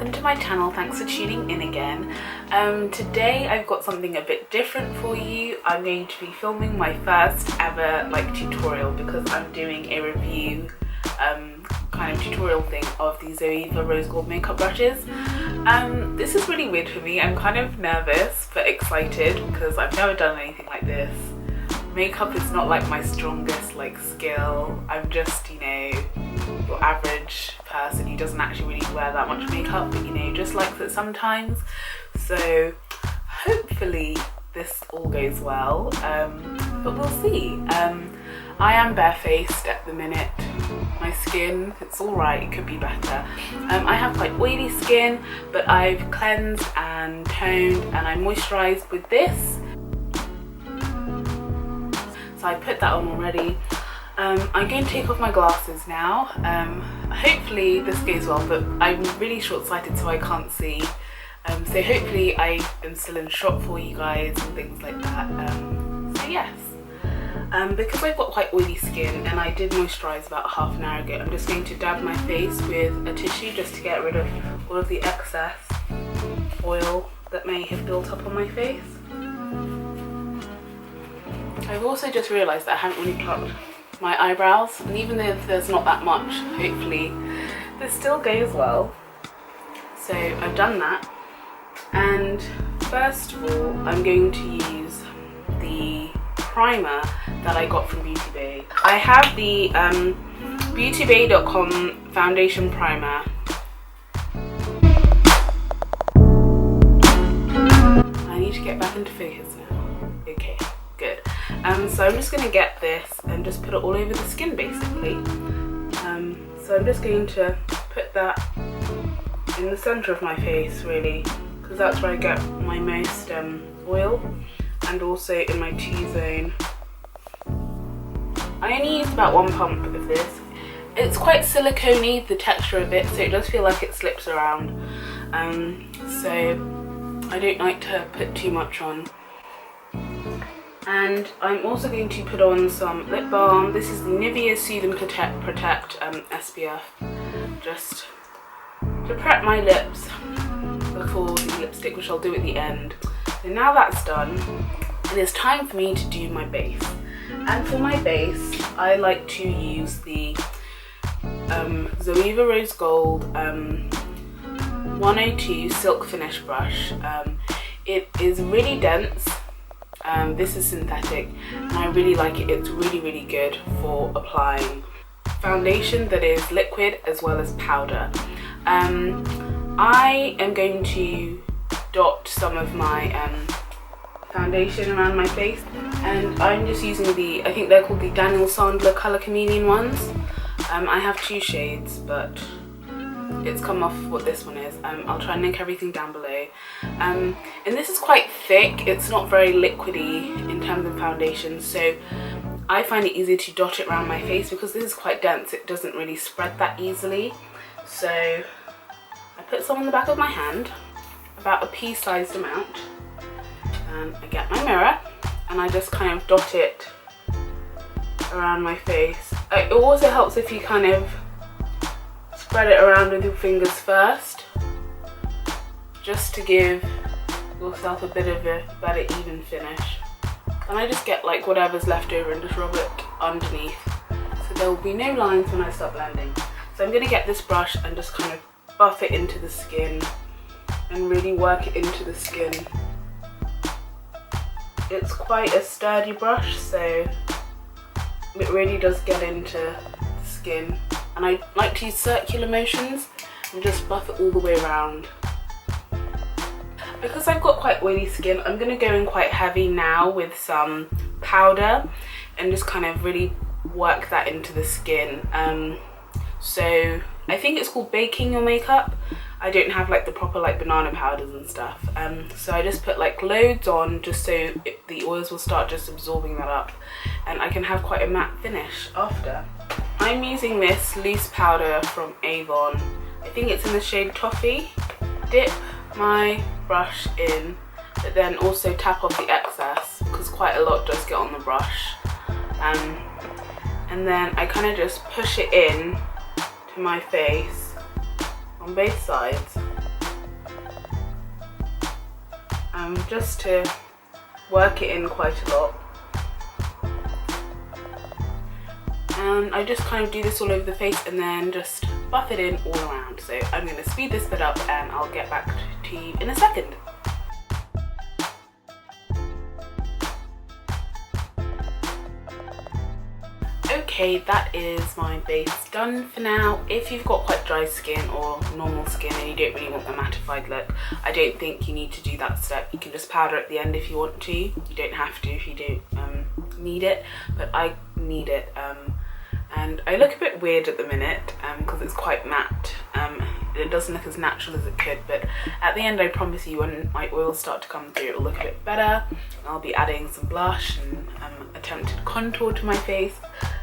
welcome to my channel. Thanks for tuning in again. Today I've got something a bit different for you. I'm going to be filming my first ever tutorial because I'm doing a review kind of tutorial thing of the Zoeva rose gold makeup brushes. This is really weird for me. I'm kind of nervous but excited because I've never done anything like this. Makeup is not like my strongest skill. I'm just, your average person who doesn't actually really wear that much makeup, but just likes it sometimes. So hopefully this all goes well, but we'll see. I am barefaced at the minute. My skin, it's alright, it could be better. I have quite oily skin, but I've cleansed and toned and I moisturised with this. So I put that on already. I'm going to take off my glasses now. Hopefully this goes well, but I'm really short-sighted so I can't see. So hopefully I am still in shot for you guys and things like that. So yes. Because I've got quite oily skin and I did moisturise about half an hour ago, I'm just going to dab my face with a tissue just to get rid of all of the excess oil that may have built up on my face. I've also just realised that I haven't really plucked my eyebrows, and even though there's not that much, hopefully this still goes well. So I've done that, and first of all I'm going to use the primer that I got from Beauty Bay. I have the beautybay.com foundation primer. I need to get back into focus now. Okay, good. So I'm just going to get this and just put it all over the skin basically. So I'm just going to put that in the centre of my face really, because that's where I get my most oil, and also in my T-zone. I only used about one pump of this. It's quite silicone-y, the texture of it, so it does feel like it slips around. So I don't like to put too much on. And I'm also going to put on some lip balm. This is the Nivea Soothe and Protect SPF, just to prep my lips before the lipstick, which I'll do at the end. So now that's done, it is time for me to do my base. And for my base, I like to use the Zoeva Rose Gold 102 Silk Finish brush. It is really dense. This is synthetic and I really like it. It's really good for applying foundation that is liquid as well as powder. I am going to dot some of my foundation around my face, and I'm just using the, I think they're called the Sandler Colour Chameleon ones. I have two shades, but it's come off what this one is. I'll try and link everything down below. And this is quite thick. It's not very liquidy in terms of foundation, so I find it easier to dot it around my face because this is quite dense. It doesn't really spread that easily. So I put some on the back of my hand, about a pea-sized amount, and I get my mirror and I just kind of dot it around my face. It also helps if you kind of spread it around with your fingers first, just to give yourself a bit of a better even finish. And I just get whatever's left over and just rub it underneath, so there will be no lines when I start blending. So I'm going to get this brush and just kind of buff it into the skin and really work it into the skin. It's quite a sturdy brush, so it really does get into the skin. And I like to use circular motions and just buff it all the way around. Because I've got quite oily skin, I'm going to go in quite heavy now with some powder and just kind of really work that into the skin. So I think it's called baking your makeup. I don't have the proper banana powders and stuff. So I just put loads on just so the oils will start just absorbing that up, and I can have quite a matte finish after. I'm using this loose powder from Avon. I think it's in the shade Toffee. Dip my brush in, but then also tap off the excess because quite a lot does get on the brush. And then I kind of just push it in to my face on both sides. just to work it in quite a lot. And I just kind of do this all over the face and then just buff it in all around. So I'm going to speed this bit up and I'll get back to you in a second. Okay, that is my base done for now. If you've got quite dry skin or normal skin and you don't really want the mattified look, I don't think you need to do that step. You can just powder at the end if you want to. You don't have to if you don't need it, but I need it. And I look a bit weird at the minute because it's quite matte. It doesn't look as natural as it could, but at the end I promise you when my oils start to come through it'll look a bit better. I'll be adding some blush and attempted contour to my face.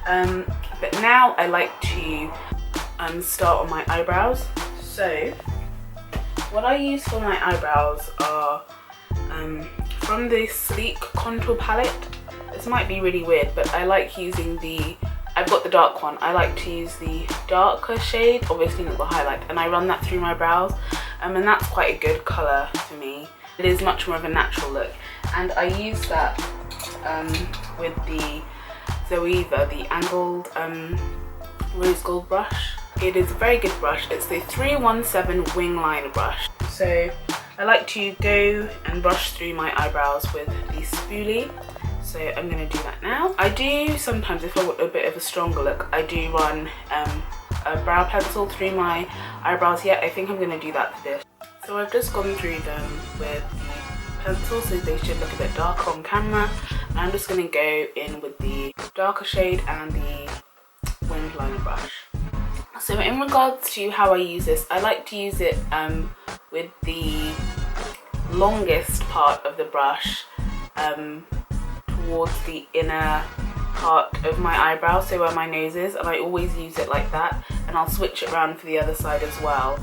But now I like to start on my eyebrows. So what I use for my eyebrows are from the Sleek contour palette. This might be really weird, but I like using I've got the dark one. I like to use the darker shade, obviously not the highlight, and I run that through my brows, and that's quite a good colour for me. It is much more of a natural look, and I use that with the Zoeva, the angled rose gold brush. It is a very good brush. It's the 317 wing liner brush. So I like to go and brush through my eyebrows with the spoolie. So I'm going to do that now. I do sometimes, if I want a bit of a stronger look, I do run a brow pencil through my eyebrows here. I think I'm going to do that for this. So I've just gone through them with the pencil, so they should look a bit darker on camera. And I'm just going to go in with the darker shade and the wing liner brush. So in regards to how I use this, I like to use it with the longest part of the brush towards the inner part of my eyebrow, so where my nose is, and I always use it like that, and I'll switch it around for the other side as well,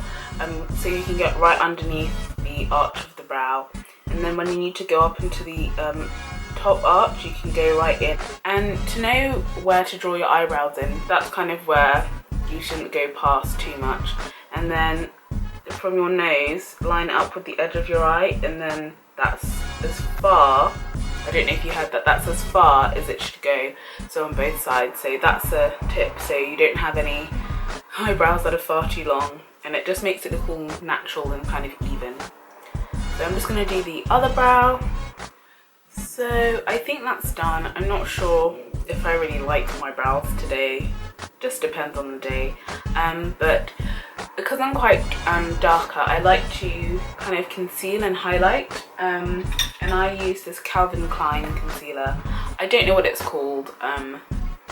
so you can get right underneath the arch of the brow, and then when you need to go up into the top arch you can go right in. And to know where to draw your eyebrows in, that's kind of where you shouldn't go past too much, and then from your nose line it up with the edge of your eye, and then that's as far, I don't know if you heard that, that's as far as it should go, so on both sides. So that's a tip, so you don't have any eyebrows that are far too long, and it just makes it look all natural and kind of even. So I'm just going to do the other brow. So I think that's done. I'm not sure if I really like my brows today, just depends on the day, but because I'm quite darker, I like to kind of conceal and highlight, and I use this Calvin Klein concealer. I don't know what it's called,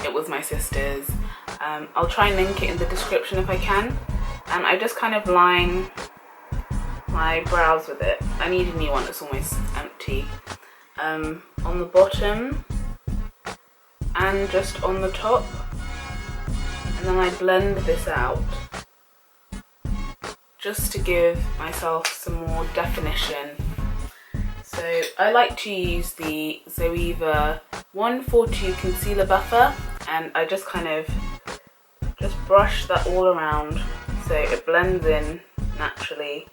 it was my sister's. I'll try and link it in the description if I can, and I just kind of line my brows with it. I need a new one that's almost empty, on the bottom and just on the top, and then I blend this out just to give myself some more definition. So I like to use the Zoeva 142 concealer buffer, and I just kind of just brush that all around so it blends in naturally,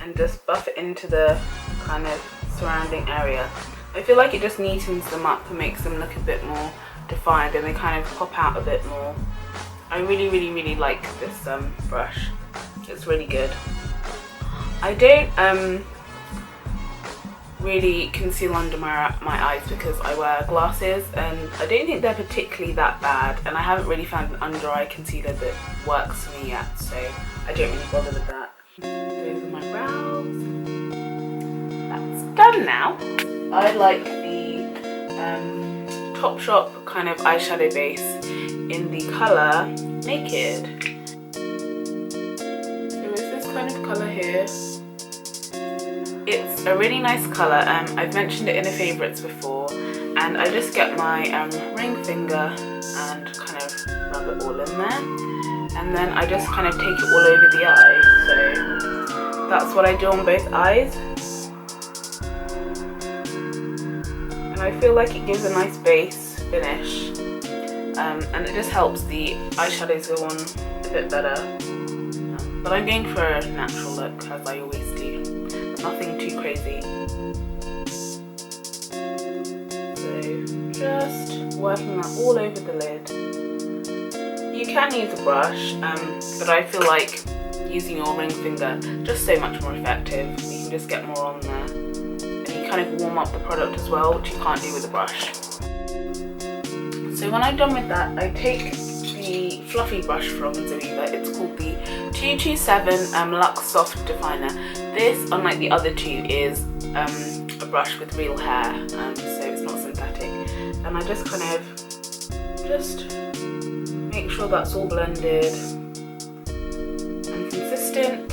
and just buff it into the kind of surrounding area. I feel like it just neatens them up and makes them look a bit more defined, and they kind of pop out a bit more. I really like this brush. It's really good. I don't really conceal under my eyes because I wear glasses, and I don't think they're particularly that bad, and I haven't really found an under eye concealer that works for me yet, so I don't really bother with that. Those are my brows. That's done now. I like the Topshop kind of eyeshadow base in the colour Naked. So it's this kind of colour here. It's a really nice colour. I've mentioned it in the favourites before, and I just get my ring finger and kind of rub it all in there, and then I just kind of take it all over the eye. So that's what I do on both eyes, and I feel like it gives a nice base finish, and it just helps the eyeshadows go on a bit better. But I'm going for a natural look, as I always do. nothing too crazy. So just working that all over the lid. You can use a brush, but I feel like using your ring finger just so much more effective. You can just get more on there, and you kind of warm up the product as well, which you can't do with a brush. So when I'm done with that, I take the fluffy brush from Zoeva. It's called the 227 Luxe Soft Definer. This, unlike the other two, is a brush with real hair, so it's not synthetic. And I just kind of make sure that's all blended and consistent.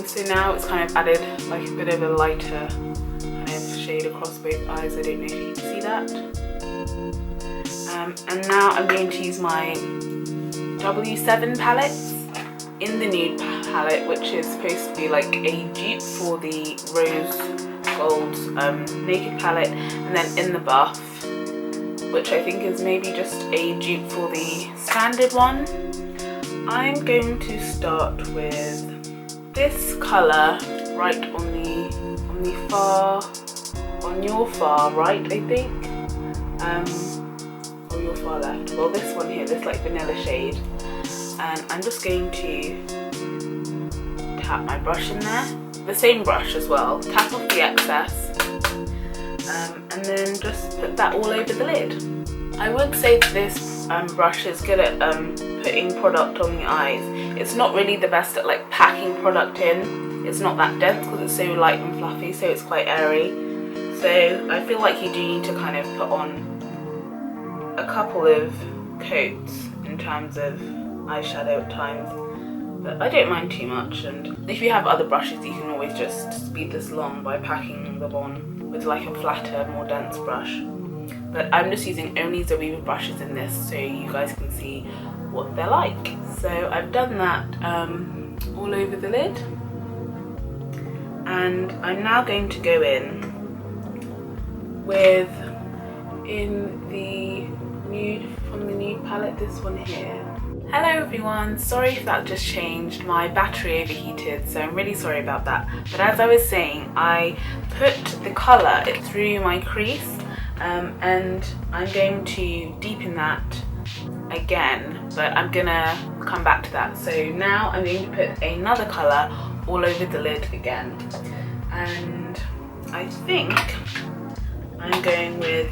So now it's kind of added like a bit of a lighter kind of shade across both eyes. I don't know if you can see that. And now I'm going to use my W7 palettes in the Nude palette, which is supposed to be like a dupe for the Rose Gold Naked palette, and then in the Buff, which I think is maybe just a dupe for the standard one. I'm going to start with this colour right on your far right, I think, or your far left. Well, this one here, this like vanilla shade, and I'm just going to tap my brush in there, the same brush as well, tap off the excess, and then just put that all over the lid. I would say that this brush is good at putting product on the eyes. It's not really the best at like packing product in. It's not that dense because it's so light and fluffy, so it's quite airy. So I feel like you do need to kind of put on a couple of coats in terms of eyeshadow at times, but I don't mind too much. And if you have other brushes, you can always just speed this along by packing them on with like a flatter, more dense brush. But I'm just using only Zoeva brushes in this so you guys can see what they're like. So I've done that all over the lid, and I'm now going to go in the Nude, from the Nude palette, this one here. Hello everyone, sorry if that just changed. My battery overheated, so I'm really sorry about that. But as I was saying, I put the colour through my crease, and I'm going to deepen that again, but I'm gonna come back to that. So now I'm going to put another colour all over the lid again, and I think I'm going with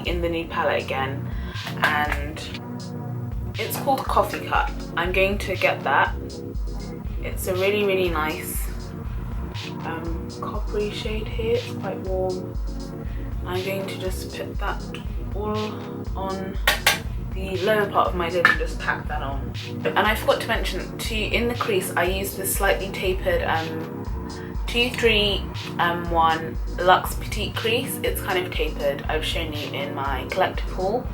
in the Nude palette again, and it's called Coffee Cup. I'm going to get that. It's a really, really nice coppery shade here. It's quite warm. I'm going to just put that all on the lower part of my lid and just pack that on. And I forgot to mention, in the crease I used this slightly tapered 231 Luxe Petite crease. It's kind of tapered. I've shown you in my collective haul.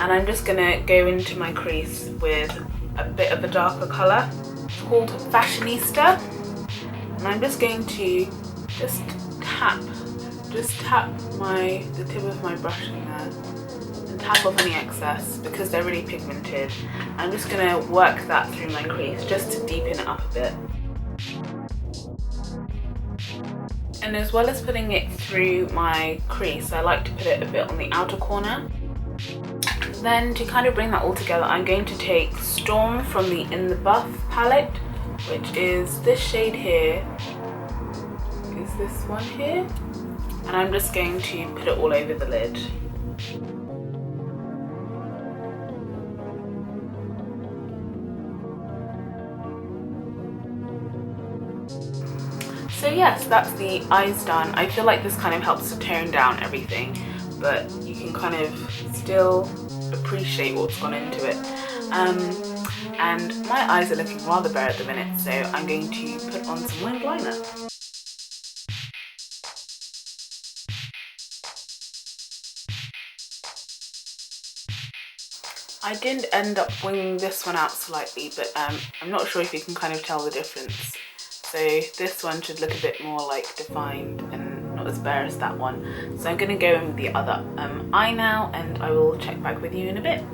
And I'm just gonna go into my crease with a bit of a darker colour. It's called Fashionista, and I'm just going to tap the tip of my brush in there and tap off any excess because they're really pigmented. I'm just gonna work that through my crease just to deepen it up a bit. And as well as putting it through my crease, I like to put it a bit on the outer corner. Then to kind of bring that all together, I'm going to take Storm from the In the Buff palette, which is this shade here, is this one here, and I'm just going to put it all over the lid. So yes, that's the eyes done. I feel like this kind of helps to tone down everything, but you can kind of still appreciate what's gone into it. And my eyes are looking rather bare at the minute, so I'm going to put on some winged liner. I did end up winging this one out slightly, but I'm not sure if you can kind of tell the difference. So this one should look a bit more like defined and not as bare as that one. So I'm going to go in with the other eye now, and I will check back with you in a bit.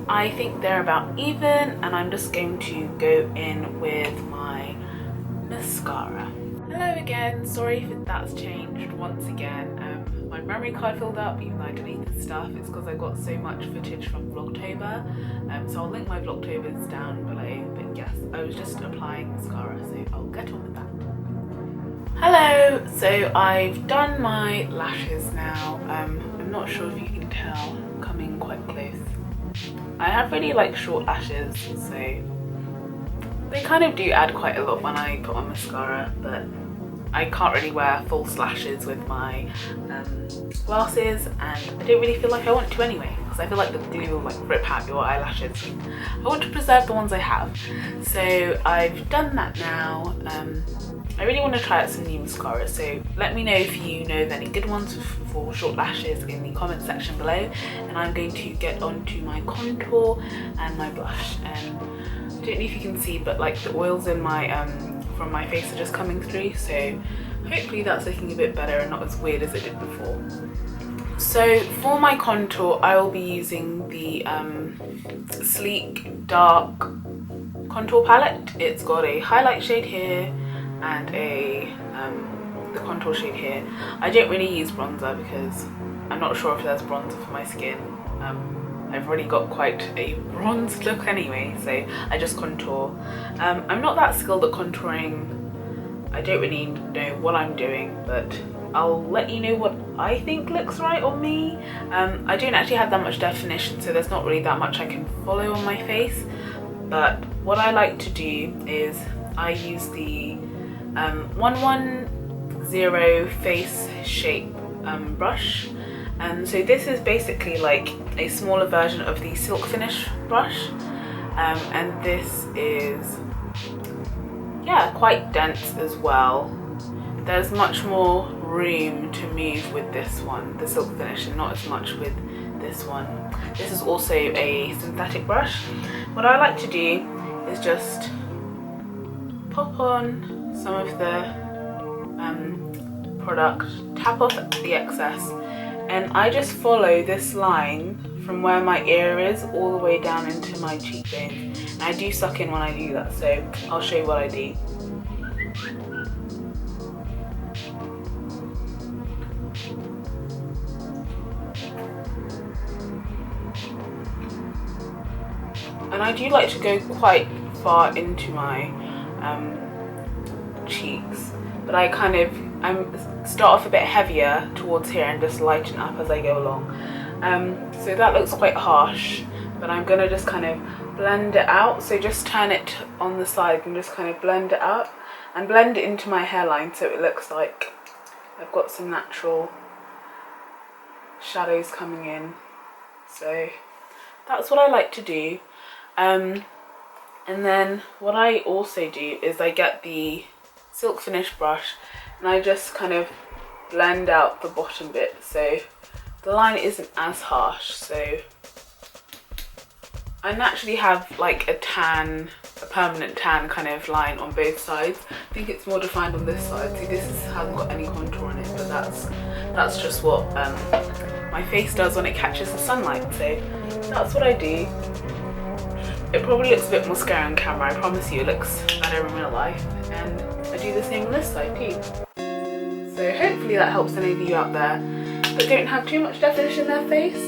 I think they're about even, and I'm just going to go in with my mascara. Hello again, sorry if that's changed once again. My memory card filled up even though I deleted stuff. It's because I got so much footage from Vlogtober, so I'll link my Vlogtobers down below. But yes, I was just applying mascara, so I'll get on with that. Hello, so I've done my lashes now. I'm not sure if you can tell, coming quite close. I have really like short lashes, so they kind of do add quite a lot when I put on mascara, but I can't really wear false lashes with my glasses, and I don't really feel like I want to anyway, because I feel like the glue will like rip out your eyelashes. I want to preserve the ones I have, so I've done that now. I really want to try out some new mascara, so let me know if you know of any good ones for short lashes in the comment section below, and I'm going to get onto my contour and my blush. And I don't know if you can see, but like the oils in my from my face are just coming through, so hopefully that's looking a bit better and not as weird as it did before. So for my contour, I will be using the Sleek Dark contour palette. It's got a highlight shade here and the contour shade here. I don't really use bronzer because I'm not sure if there's bronzer for my skin. I've already got quite a bronzed look anyway, so I just contour. I'm not that skilled at contouring. I don't really know what I'm doing, but I'll let you know what I think looks right on me. I don't actually have that much definition, so there's not really that much I can follow on my face. But what I like to do is I use the 110 Face Shape brush. So this is basically like a smaller version of the Silk Finish brush, and this is, yeah, quite dense as well. There's much more room to move with this one, the Silk Finish, and not as much with this one. This is also a synthetic brush. What I like to do is just pop on some of the product, tap off the excess, and I just follow this line from where my ear is all the way down into my cheekbone. And I do suck in when I do that, so I'll show you what I do. And I do like to go quite far into my cheeks, but I start off a bit heavier towards here and just lighten up as I go along. So that looks quite harsh, but I'm gonna just kind of blend it out. So just turn it on the side and just kind of blend it out and blend it into my hairline, so it looks like I've got some natural shadows coming in. So that's what I like to do. And then what I also do is I get the Silk Finish brush and I just kind of blend out the bottom bit so the line isn't as harsh. So I naturally have like a permanent tan kind of line on both sides. I think it's more defined on this side. See, this hasn't got any contour on it, but that's just what my face does when it catches the sunlight. So that's what I do. It probably looks a bit more scary on camera. I promise you it looks better in real life. And I do the same on this side too. So hopefully that helps any of you out there that don't have too much definition in their face.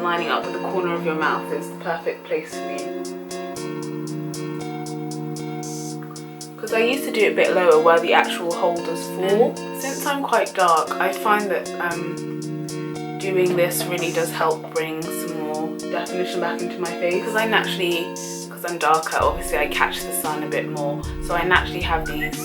Lining up with the corner of your mouth is the perfect place for me. Because I used to do it a bit lower where the actual holders fall. Since I'm quite dark, I find that doing this really does help bring some more definition back into my face. Because I'm darker, obviously I catch the sun a bit more, so I naturally have these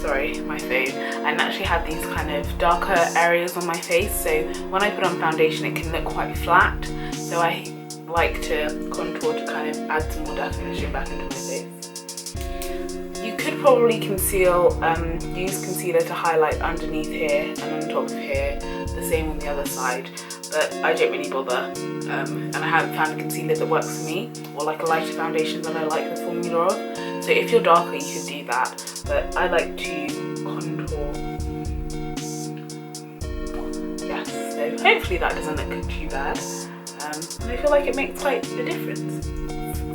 sorry, my phone. I naturally have these kind of darker areas on my face, so when I put on foundation it can look quite flat, so I like to contour to kind of add some more definition back into my face. You could probably conceal, use concealer to highlight underneath here and on top of here, the same on the other side, but I don't really bother, and I haven't found a concealer that works for me, or like a lighter foundation that I like the formula of. So if you're darker you can do that, but I like to contour. Yes, so hopefully that doesn't look too bad, and I feel like it makes quite a difference.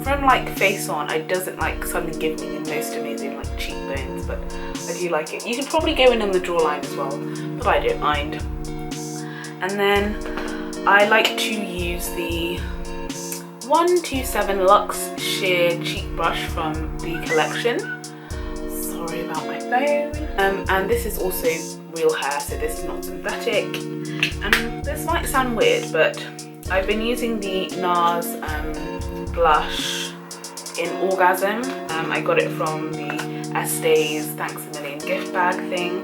from like face on, it doesn't like suddenly give me the most amazing like cheekbones, but I do like it. You can probably go in on the jawline as well, but I don't mind. And then I like to use the 127 Luxe Sheer Cheek Brush from the collection. Sorry about my phone. And this is also real hair, so this is not synthetic. And this might sound weird, but I've been using the Nars blush in Orgasm. I got it from the Estays Thanks a Million gift bag thing.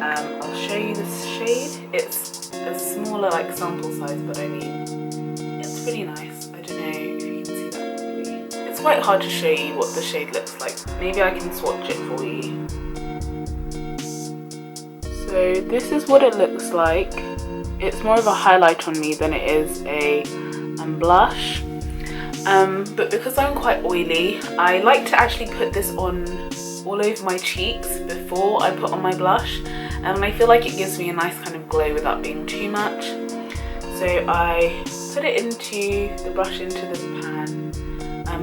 I'll show you this shade. It's a smaller like sample size, but I mean, it's pretty nice. I don't know if you can see that properly. It's quite hard to show you what the shade looks like. Maybe I can swatch it for you. So this is what it looks like. It's more of a highlight on me than it is a blush. But because I'm quite oily, I like to actually put this on all over my cheeks before I put on my blush. And I feel like it gives me a nice kind of glow without being too much. So I put it into the brush into the pan,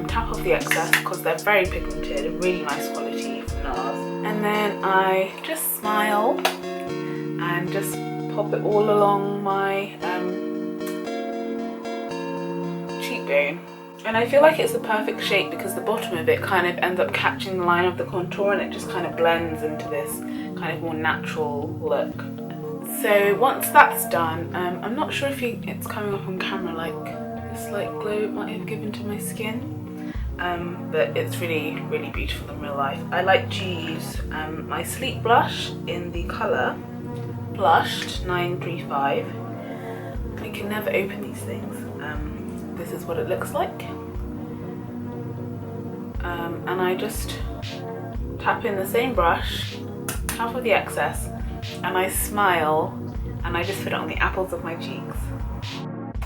tap off the excess because they're very pigmented, really nice quality from Nars. And then I just smile and just pop it all along my cheekbone. And I feel like it's the perfect shape because the bottom of it kind of ends up catching the line of the contour and it just kind of blends into this kind of more natural look. So once that's done, I'm not sure if it's coming up on camera, like this light glow it might have given to my skin, but it's really, really beautiful in real life. I like to use my Sleep blush in the colour Blushed 935. I can never open these things. This is what it looks like. And I just tap in the same brush, half of the excess, and I smile and I just put it on the apples of my cheeks.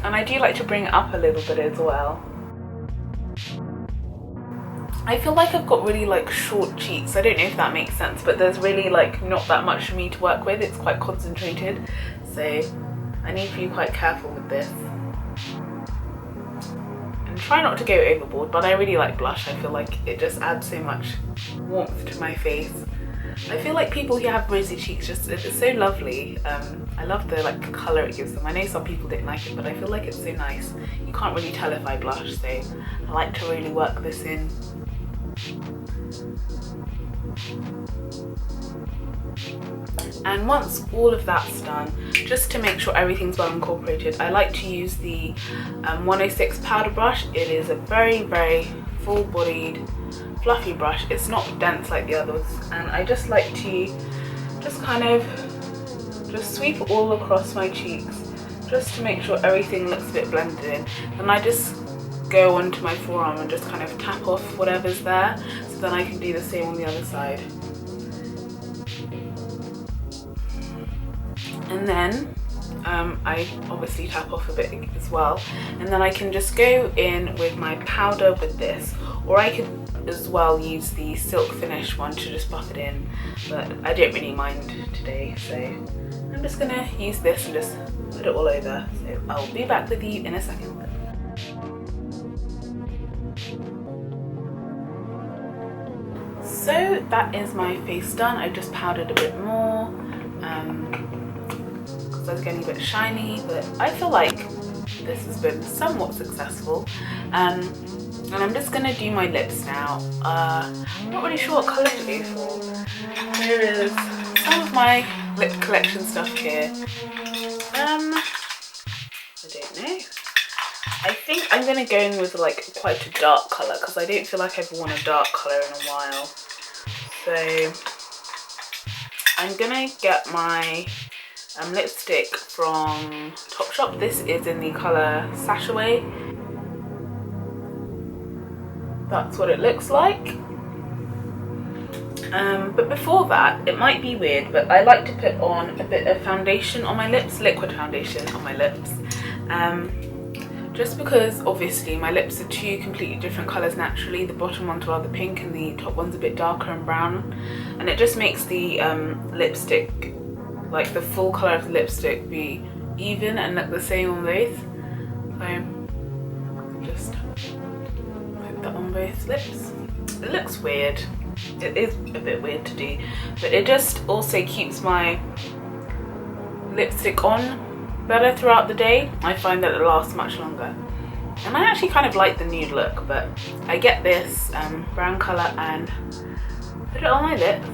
And I do like to bring it up a little bit as well. I feel like I've got really like short cheeks. I don't know if that makes sense, but there's really like not that much for me to work with. It's quite concentrated, so I need to be quite careful with this. And try not to go overboard, but I really like blush. I feel like it just adds so much warmth to my face. I feel like people who have rosy cheeks, it's so lovely. I love the like colour it gives them. I know some people don't like it, but I feel like it's so nice. You can't really tell if I blush, so I like to really work this in. And once all of that's done, just to make sure everything's well incorporated, I like to use the 106 powder brush. It is a very, very full-bodied, fluffy brush. It's not dense like the others, and I just like to just kind of just sweep it all across my cheeks, just to make sure everything looks a bit blended in. And I just go onto my forearm and just kind of tap off whatever's there, so then I can do the same on the other side. And then I obviously tap off a bit as well, and then I can just go in with my powder with this, or I could as well use the Silk Finish one to just buff it in, but I don't really mind today, so I'm just gonna use this and just put it all over. So I'll be back with you in a second. So that is my face done. I've just powdered a bit more because I was getting a bit shiny, but I feel like this has been somewhat successful. And I'm just gonna do my lips now. I'm not really sure what colour to go for. There is some of my lip collection stuff here. I don't know. I think I'm gonna go in with like quite a dark colour because I don't feel like I've worn a dark colour in a while. So I'm gonna get my lipstick from Topshop. This is in the colour Sash Away. That's what it looks like. But before that, it might be weird, but I like to put on a bit of foundation on my lips, liquid foundation on my lips. Just because obviously my lips are two completely different colours naturally. The bottom one's rather pink and the top one's a bit darker and brown. And it just makes the lipstick, like the full colour of the lipstick, be even and look the same on both. So just put that on both lips. It looks weird. It is a bit weird to do, but it just also keeps my lipstick on better throughout the day. I find that it lasts much longer. And I actually kind of like the nude look, but I get this brown colour and put it on my lips.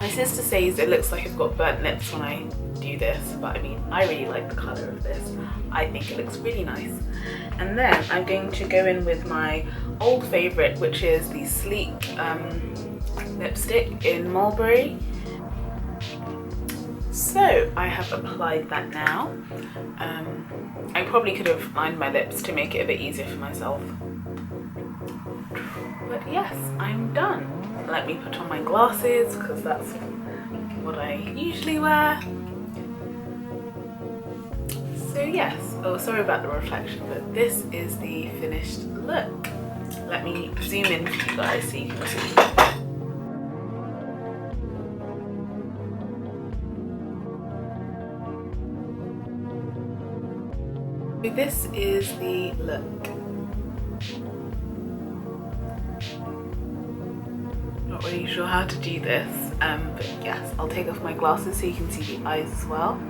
My sister says it looks like I've got burnt lips when I do this, but I mean, I really like the colour of this. I think it looks really nice. And then I'm going to go in with my old favourite, which is the Sleek lipstick in Mulberry. So I have applied that now. I probably could have lined my lips to make it a bit easier for myself. But yes, I'm done. Let me put on my glasses because that's what I usually wear. So yes, oh sorry about the reflection, but this is the finished look. Let me zoom in for you guys so you can see. So this is the look. Not really sure how to do this, but yes, I'll take off my glasses so you can see the eyes as well.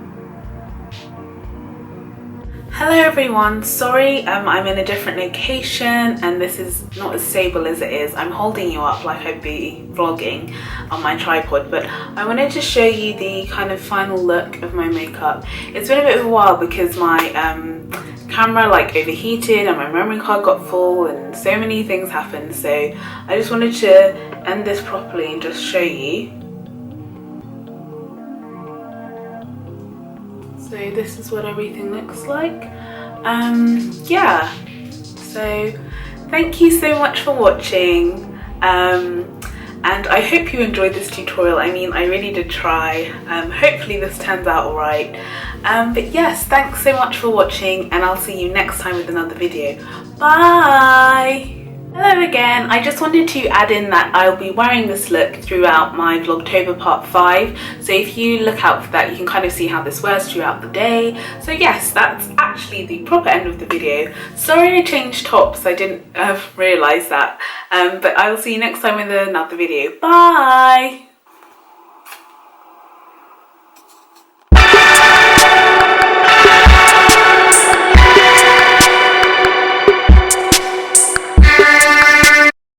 Hello everyone, sorry I'm in a different location and this is not as stable as it is. I'm holding you up like I'd be vlogging on my tripod, but I wanted to show you the kind of final look of my makeup. It's been a bit of a while because my camera like overheated and my memory card got full and so many things happened, so I just wanted to end this properly and just show you. So this is what everything looks like. Yeah, so thank you so much for watching, and I hope you enjoyed this tutorial. I mean, I really did try. Hopefully this turns out alright. But yes, thanks so much for watching and I'll see you next time with another video. Bye! Hello again, I just wanted to add in that I'll be wearing this look throughout my Vlogtober part 5, so if you look out for that you can kind of see how this wears throughout the day. So yes, that's actually the proper end of the video. Sorry I changed tops, I didn't realise that, but I will see you next time with another video. Bye!